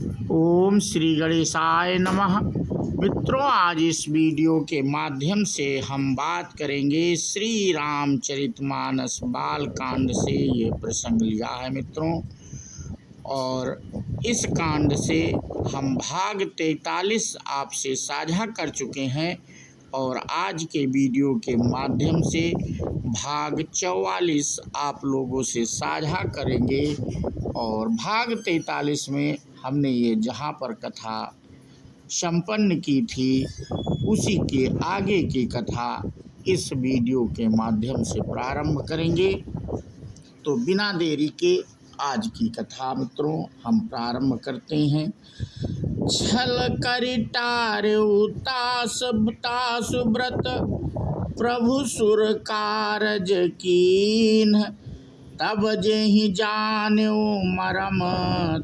ओम श्री गणेशाय नमः। मित्रों, आज इस वीडियो के माध्यम से हम बात करेंगे श्री रामचरितमानस बाल कांड से ये प्रसंग लिया है मित्रों। और इस कांड से हम भाग 43 आपसे साझा कर चुके हैं और आज के वीडियो के माध्यम से भाग 44 आप लोगों से साझा करेंगे। और भाग 43 में हमने ये जहाँ पर कथा संपन्न की थी उसी के आगे की कथा इस वीडियो के माध्यम से प्रारंभ करेंगे। तो बिना देरी के आज की कथा मित्रों हम प्रारंभ करते हैं। छल करिटार्यु तासु व्रत प्रभु सुर कारज कीन, तब जेहि जान्यो मरम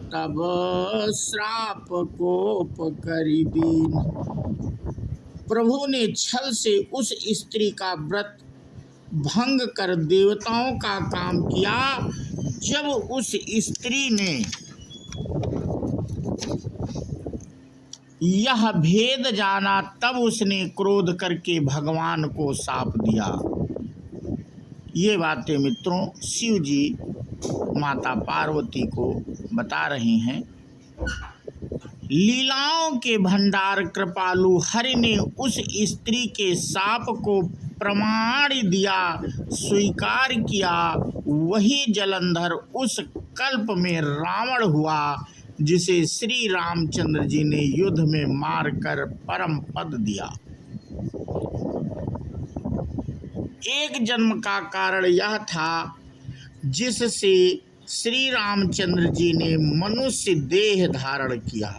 तब श्राप कोप करि दीन। प्रभु ने छल से उस स्त्री का व्रत भंग कर देवताओं का काम किया। जब उस स्त्री ने यह भेद जाना तब उसने क्रोध करके भगवान को शाप दिया। ये बातें मित्रों शिव जी माता पार्वती को बता रहे हैं। लीलाओं के भंडार कृपालु हरि ने उस स्त्री के शाप को प्रमाण दिया, स्वीकार किया। वही जलंधर उस कल्प में रावण हुआ जिसे श्री रामचंद्र जी ने युद्ध में मारकर परम पद दिया। एक जन्म का कारण यह था जिससे श्री रामचंद्र जी ने मनुष्य देह धारण किया।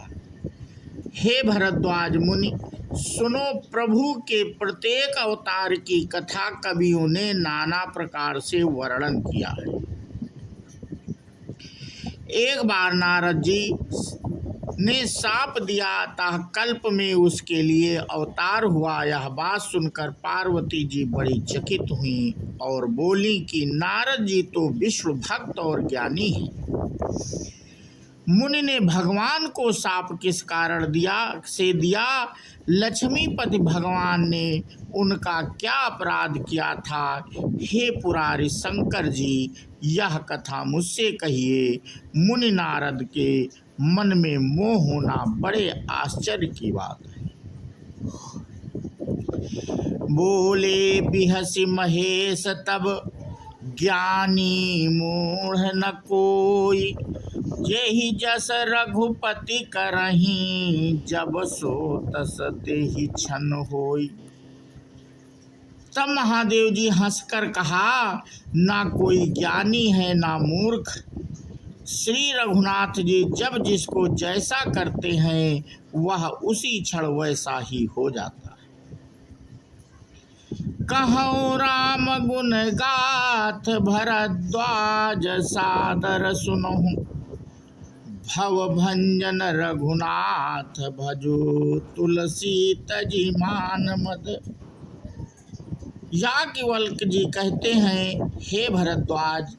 हे भरद्वाज मुनि, सुनो, प्रभु के प्रत्येक अवतार की कथा कवियों ने नाना प्रकार से वर्णन किया है। एक बार नारद जी ने शाप दिया था, कल्प में उसके लिए अवतार हुआ। यह बात सुनकर पार्वती जी बड़ी चकित हुई और बोली कि नारद जी तो विष्णु भक्त और ज्ञानी हैं। मुनि ने भगवान को शाप किस कारण दिया? लक्ष्मीपति भगवान ने उनका क्या अपराध किया था? हे पुरारी शंकर जी, यह कथा मुझसे कहिए। मुनि नारद के मन में मोह होना बड़े आश्चर्य की बात है। बोले बिहसी महेश तब, ज्ञानी मूढ़ न कोई, जेहि जस रघुपति करहीं, जब सो तस तेहि छन होई। तब महादेव जी हंसकर कहा, ना कोई ज्ञानी है ना मूर्ख। श्री रघुनाथ जी जब जिसको जैसा करते हैं वह उसी क्षण वैसा ही हो जाता है। कहो राम गुण गाथ, भरद्वाज सादर सुनहु, भव भंजन रघुनाथ, भजो तुलसी तजि मान मद। याज्ञवल्क्य जी कहते हैं, हे भरद्वाज,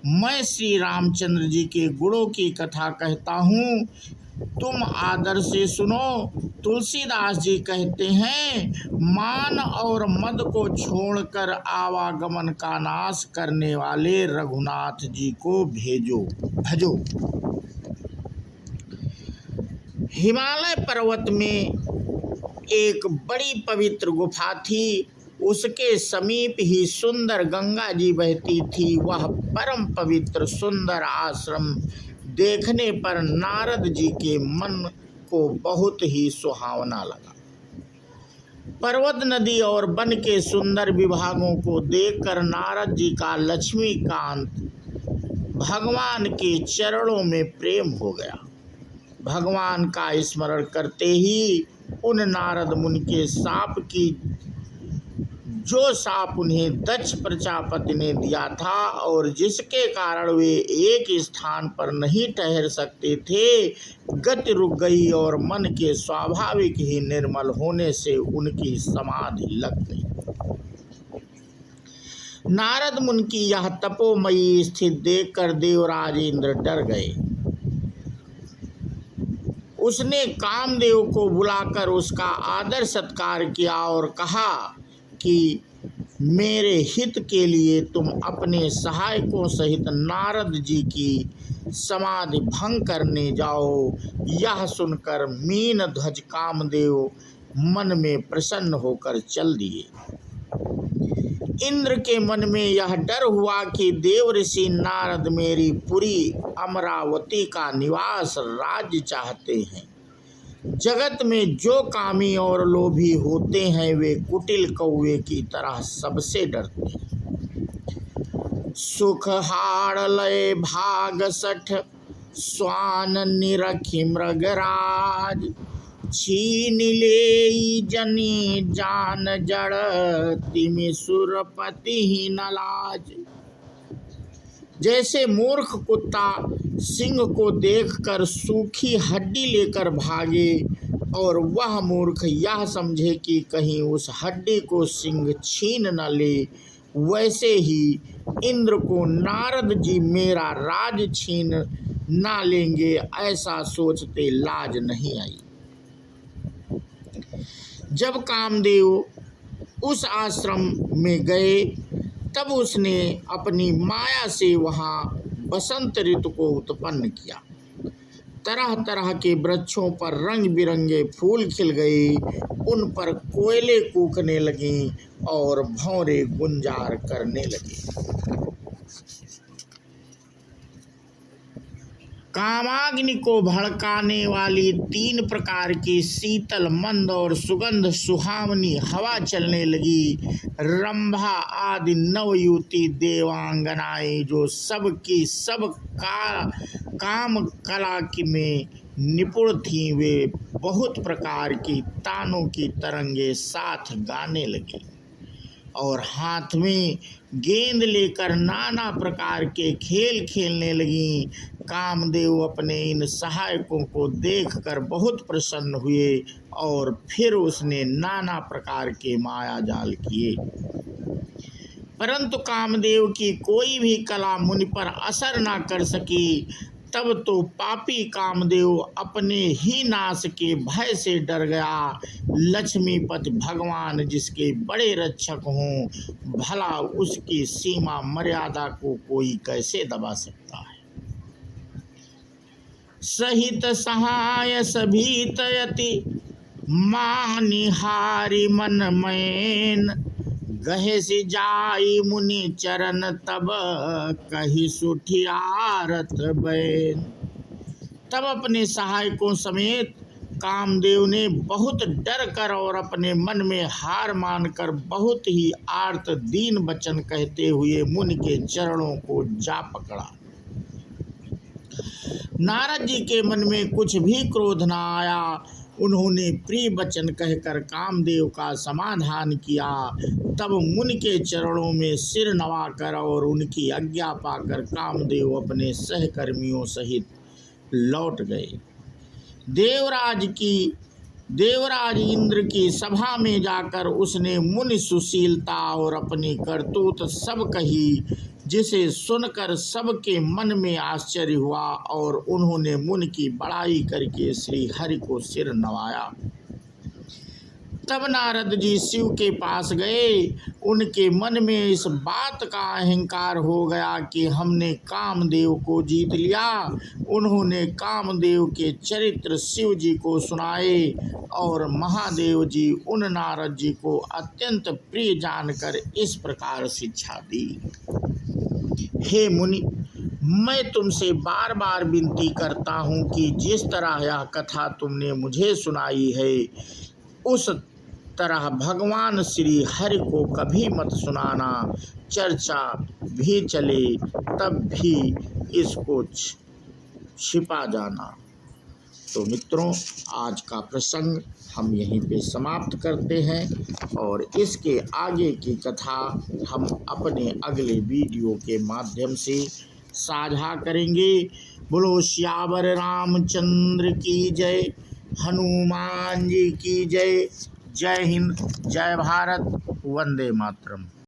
मैं श्री रामचंद्र जी के गुणों की कथा कहता हूँ, तुम आदर से सुनो। तुलसीदास जी कहते हैं, मान और मद को छोड़कर आवागमन का नाश करने वाले रघुनाथ जी को भजो। हिमालय पर्वत में एक बड़ी पवित्र गुफा थी। उसके समीप ही सुंदर गंगा जी बहती थी। वह परम पवित्र सुंदर आश्रम देखने पर नारद जी के मन को बहुत ही सुहावना लगा। पर्वत, नदी और वन के सुंदर विभागों को देखकर नारद जी का लक्ष्मीकांत भगवान के चरणों में प्रेम हो गया। भगवान का स्मरण करते ही उन नारद मुनि के जो शाप उन्हें दक्ष प्रजापति ने दिया था और जिसके कारण वे एक स्थान पर नहीं ठहर सकते थे, गति रुक गई और मन के स्वाभाविक ही निर्मल होने से उनकी समाधि लग गई। नारद मुनि की यह तपोमयी स्थिति देखकर देवराज इंद्र डर गए। उसने कामदेव को बुलाकर उसका आदर सत्कार किया और कहा कि मेरे हित के लिए तुम अपने सहायकों सहित नारद जी की समाधि भंग करने जाओ। यह सुनकर मीन ध्वज कामदेव मन में प्रसन्न होकर चल दिए। इंद्र के मन में यह डर हुआ कि देव ऋषि नारद मेरी पुरी अमरावती का निवास राज्य चाहते हैं। जगत में जो कामी और लोभी होते हैं वे कुटिल कौवे की तरह सबसे डरते हैं। सुख हाड़ लय भाग सठ स्वान निरखी मृगराज, छीन ले जनी जान जड़ तिमि सुरपति ही न लाज। जैसे मूर्ख कुत्ता सिंह को देखकर सूखी हड्डी लेकर भागे और वह मूर्ख यह समझे कि कहीं उस हड्डी को सिंह छीन न ले, वैसे ही इंद्र को नारद जी मेरा राज छीन ना लेंगे ऐसा सोचते लाज नहीं आई। जब कामदेव उस आश्रम में गए तब उसने अपनी माया से वहाँ बसंत ऋतु को उत्पन्न किया। तरह तरह के वृक्षों पर रंग बिरंगे फूल खिल गए, उन पर कोयले कूकने लगे और भौरे गुंजार करने लगे। कामाग्नि को भड़काने वाली 3 प्रकार की शीतल मंद और सुगंध सुहावनी हवा चलने लगी। रंभा आदि नवयुवती देवांगनाएं जो सब की सब काम कला में निपुण थीं, वे बहुत प्रकार की तानों की तरंगे साथ गाने लगी और हाथ में गेंद लेकर नाना प्रकार के खेल खेलने लगीं। कामदेव अपने इन सहायकों को देखकर बहुत प्रसन्न हुए और फिर उसने नाना प्रकार के माया जाल किए, परंतु कामदेव की कोई भी कला मुनि पर असर न कर सकी। तब तो पापी कामदेव अपने ही नाश के भय से डर गया। लक्ष्मीपति भगवान जिसके बड़े रक्षक हों, भला उसकी सीमा मर्यादा को कोई कैसे दबा सकता है। सहित सहाय सभीतयति मानिहारी मन मैन, गहे से जाई मुनि चरण तब कही सुठियारत बैन। तब अपने सहायकों समेत कामदेव ने बहुत डर कर और अपने मन में हार मानकर बहुत ही आर्त दीन वचन कहते हुए मुनि के चरणों को जा पकड़ा। नारद जी के मन में कुछ भी क्रोध न आया। उन्होंने प्रिय वचन कहकर कामदेव का समाधान किया। तब मुनि के चरणों में सिर नवाकर और उनकी आज्ञा पाकर कामदेव अपने सहकर्मियों सहित लौट गए। देवराज इंद्र की सभा में जाकर उसने मुनि सुशीलता और अपनी करतूत सब कही, जिसे सुनकर सबके मन में आश्चर्य हुआ और उन्होंने मुनि की बड़ाई करके श्री हरि को सिर नवाया। तब नारद जी शिव के पास गए। उनके मन में इस बात का अहंकार हो गया कि हमने कामदेव को जीत लिया। उन्होंने कामदेव के चरित्र शिव जी को सुनाए और महादेव जी उन नारद जी को अत्यंत प्रिय जानकर इस प्रकार शिक्षा दी। हे मुनि, मैं तुमसे बार बार विनती करता हूँ कि जिस तरह यह कथा तुमने मुझे सुनाई है, उस तरह भगवान श्री हरि को कभी मत सुनाना। चर्चा भी चले तब भी इसको छिपा जाना। तो मित्रों, आज का प्रसंग हम यहीं पे समाप्त करते हैं और इसके आगे की कथा हम अपने अगले वीडियो के माध्यम से साझा करेंगे। बोलो श्यावर रामचंद्र की जय, हनुमान जी की जय। जय हिंद, जय भारत, वंदे मातरम।